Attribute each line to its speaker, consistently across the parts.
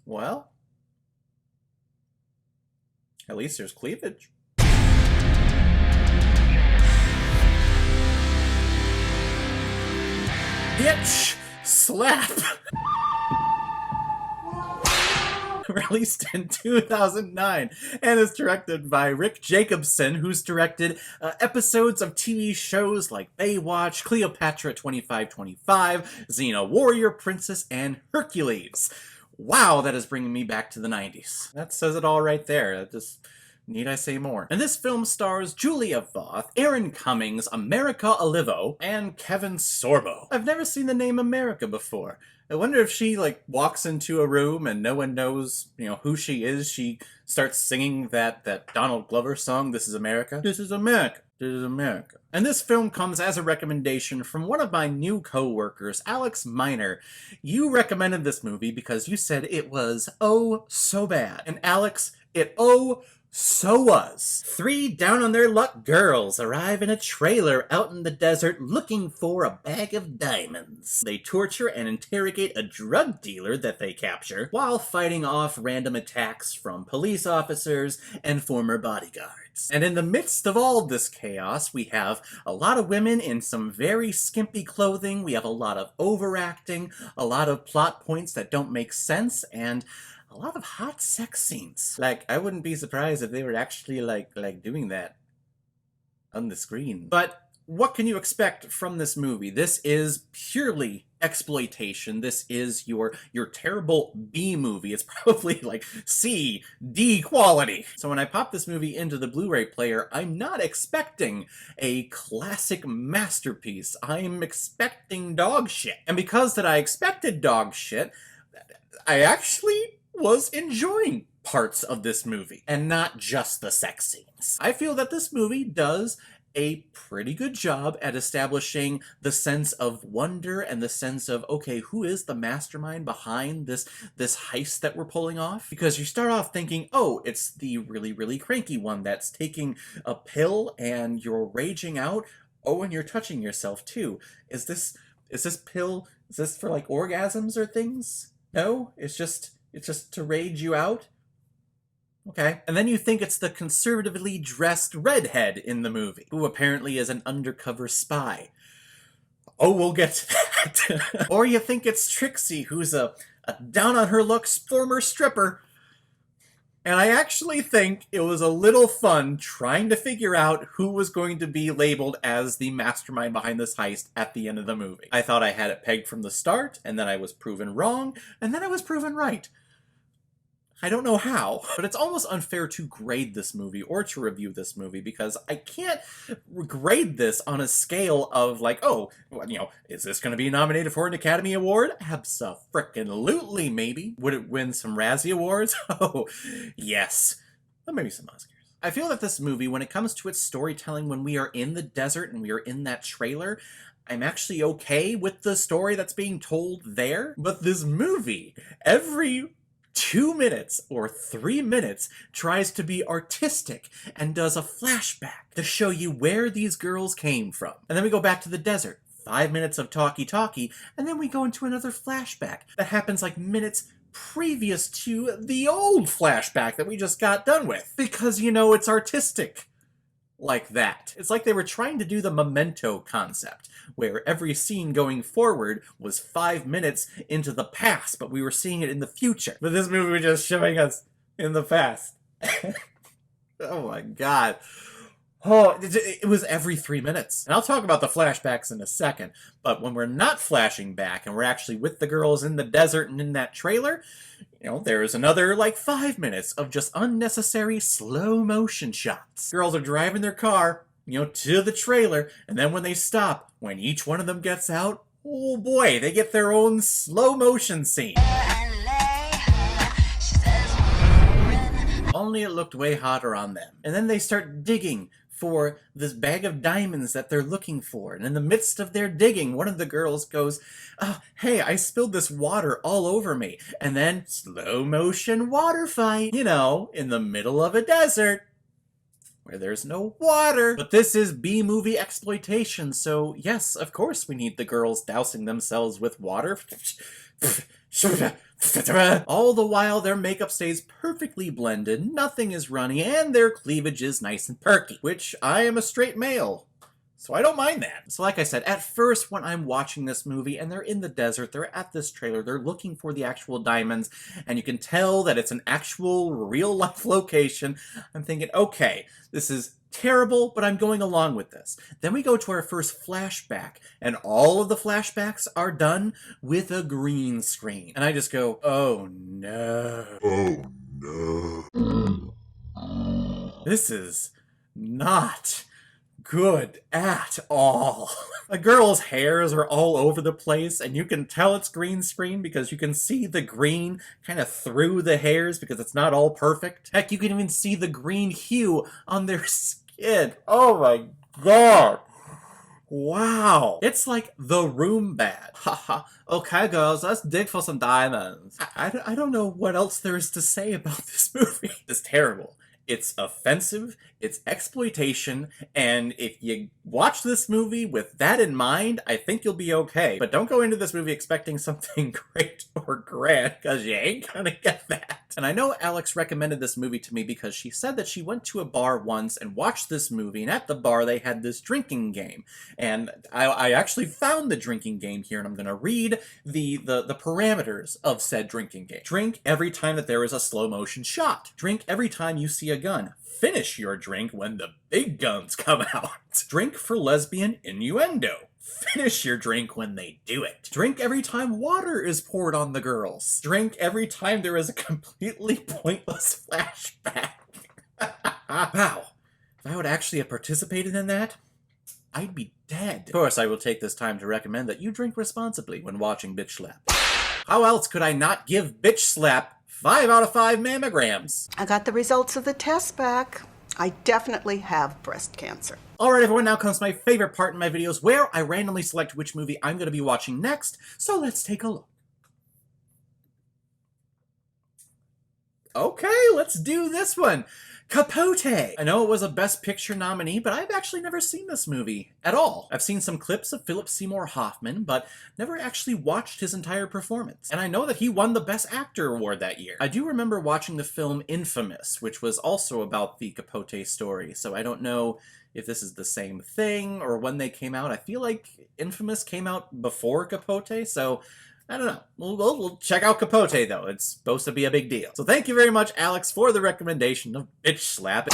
Speaker 1: Well, at least there's cleavage. Bitch! Slap! Released in 2009 and is directed by Rick Jacobson, who's directed episodes of TV shows like Baywatch, Cleopatra 2525, Xena Warrior Princess, and Hercules. Wow, that is bringing me back to the 90s. That says it all right there. Need I say more? And this film stars Julia Voth, Aaron Cummings, America Olivo, and Kevin Sorbo. I've never seen the name America before. I wonder if she, walks into a room and no one knows, who she is. She starts singing that Donald Glover song, This is America. This is America. This is America. And this film comes as a recommendation from one of my new co-workers, Alex Miner. You recommended this movie because you said it was oh so bad. And Alex, it so was. 3 down-on-their-luck girls arrive in a trailer out in the desert looking for a bag of diamonds. They torture and interrogate a drug dealer that they capture while fighting off random attacks from police officers and former bodyguards. And in the midst of all this chaos, we have a lot of women in some very skimpy clothing, we have a lot of overacting, a lot of plot points that don't make sense, and a lot of hot sex scenes. I wouldn't be surprised if they were actually, doing that on the screen. But what can you expect from this movie? This is purely exploitation. This is your terrible B movie. It's probably, C, D quality. So when I pop this movie into the Blu-ray player, I'm not expecting a classic masterpiece. I'm expecting dog shit. And because that I expected dog shit, I actually was enjoying parts of this movie, and not just the sex scenes. I feel that this movie does a pretty good job at establishing the sense of wonder and the sense of, okay, who is the mastermind behind this heist that we're pulling off? Because you start off thinking, oh, it's the really, really cranky one that's taking a pill and you're raging out. Oh, and you're touching yourself too. Is this pill, is this for orgasms or things? No, it's just to rage you out? Okay. And then you think it's the conservatively dressed redhead in the movie, who apparently is an undercover spy. Oh, we'll get to that. Or you think it's Trixie, who's a down-on-her-luck former stripper. And I actually think it was a little fun trying to figure out who was going to be labeled as the mastermind behind this heist at the end of the movie. I thought I had it pegged from the start, and then I was proven wrong, and then I was proven right. I don't know how, but it's almost unfair to grade this movie or to review this movie because I can't grade this on a scale of is this going to be nominated for an Academy Award? Abso-frickin-lutely, maybe. Would it win some Razzie Awards? Oh, yes. Or maybe some Oscars. I feel that this movie, when it comes to its storytelling, when we are in the desert and we are in that trailer, I'm actually okay with the story that's being told there. But this movie, every 2 minutes or 3 minutes tries to be artistic and does a flashback to show you where these girls came from. And then we go back to the desert. 5 minutes of talkie-talkie, and then we go into another flashback that happens minutes previous to the old flashback that we just got done with. Because, it's artistic like that. It's like they were trying to do the Memento concept, where every scene going forward was 5 minutes into the past, but we were seeing it in the future. But this movie was just showing us in the past. Oh my god. Oh, it was every 3 minutes. And I'll talk about the flashbacks in a second, but when we're not flashing back and we're actually with the girls in the desert and in that trailer, there's another 5 minutes of just unnecessary slow motion shots. Girls are driving their car, to the trailer, and then when they stop, when each one of them gets out, oh boy, they get their own slow motion scene. Only it looked way hotter on them. And then they start digging for this bag of diamonds that they're looking for. And in the midst of their digging, one of the girls goes, oh, hey, I spilled this water all over me. And then slow motion water fight, in the middle of a desert where there's no water. But this is B-movie exploitation, so yes, of course we need the girls dousing themselves with water. All the while their makeup stays perfectly blended, nothing is runny, and their cleavage is nice and perky, which I am a straight male, so I don't mind that. So like I said, at first when I'm watching this movie and they're in the desert, they're at this trailer, they're looking for the actual diamonds, and you can tell that it's an actual real-life location, I'm thinking, okay, this is terrible, but I'm going along with this. Then we go to our first flashback, and all of the flashbacks are done with a green screen. And I just go, oh no. Oh no. This is not good at all. A girl's hairs are all over the place, and you can tell it's green screen because you can see the green kind of through the hairs because it's not all perfect. Heck, you can even see the green hue on their skin. Oh my god. Wow. It's like The Room bad. Haha. Okay, girls, let's dig for some diamonds. I don't know what else there is to say about this movie. It's terrible. It's offensive, it's exploitation, and if you watch this movie with that in mind, I think you'll be okay. But don't go into this movie expecting something great or grand, because you ain't gonna get that. And I know Alex recommended this movie to me because she said that she went to a bar once and watched this movie, and at the bar they had this drinking game. And I actually found the drinking game here, and I'm gonna read the parameters of said drinking game. Drink every time that there is a slow motion shot. Drink every time you see a gun. Finish your drink when the big guns come out. Drink for lesbian innuendo. Finish your drink when they do it. Drink every time water is poured on the girls. Drink every time there is a completely pointless flashback. Wow. If I would actually have participated in that, I'd be dead. Of course, I will take this time to recommend that you drink responsibly when watching Bitch Slap. How else could I not give Bitch Slap 5 out of 5 mammograms?
Speaker 2: I got the results of the test back. I definitely have breast cancer.
Speaker 1: Alright everyone, now comes my favorite part in my videos where I randomly select which movie I'm going to be watching next, so let's take a look. Okay, let's do this one. Capote! I know it was a Best Picture nominee, but I've actually never seen this movie at all. I've seen some clips of Philip Seymour Hoffman, but never actually watched his entire performance. And I know that he won the Best Actor award that year. I do remember watching the film Infamous, which was also about the Capote story, so I don't know if this is the same thing or when they came out. I feel like Infamous came out before Capote, so I don't know. We'll check out Capote, though. It's supposed to be a big deal. So thank you very much, Alex, for the recommendation of Bitch Slap.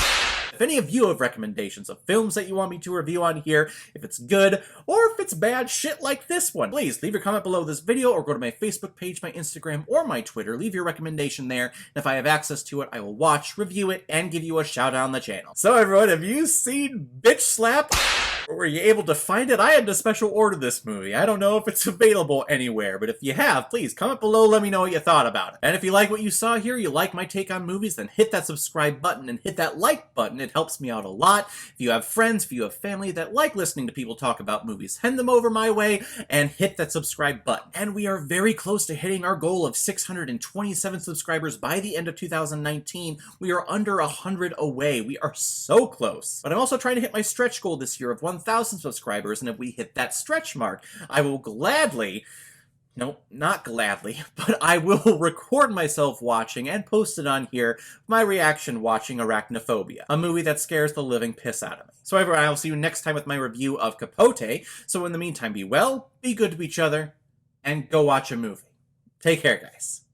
Speaker 1: If any of you have recommendations of films that you want me to review on here, if it's good, or if it's bad shit like this one, please leave your comment below this video or go to my Facebook page, my Instagram, or my Twitter. Leave your recommendation there, and if I have access to it, I will watch, review it, and give you a shout out on the channel. So everyone, have you seen Bitch Slap? Or were you able to find it? I had to special order this movie. I don't know if it's available anywhere, but if you have, please comment below, let me know what you thought about it. And if you like what you saw here, you like my take on movies, then hit that subscribe button and hit that like button. It helps me out a lot. If you have friends, if you have family that like listening to people talk about movies, send them over my way and hit that subscribe button. And we are very close to hitting our goal of 627 subscribers by the end of 2019. We are under 100 away. We are so close. But I'm also trying to hit my stretch goal this year of 1,000 subscribers, and if we hit that stretch mark, I will gladly, no, not gladly, but I will record myself watching and post it on here, my reaction watching Arachnophobia, a movie that scares the living piss out of me. So everyone, I'll see you next time with my review of Capote, so in the meantime, be well, be good to each other, and go watch a movie. Take care, guys.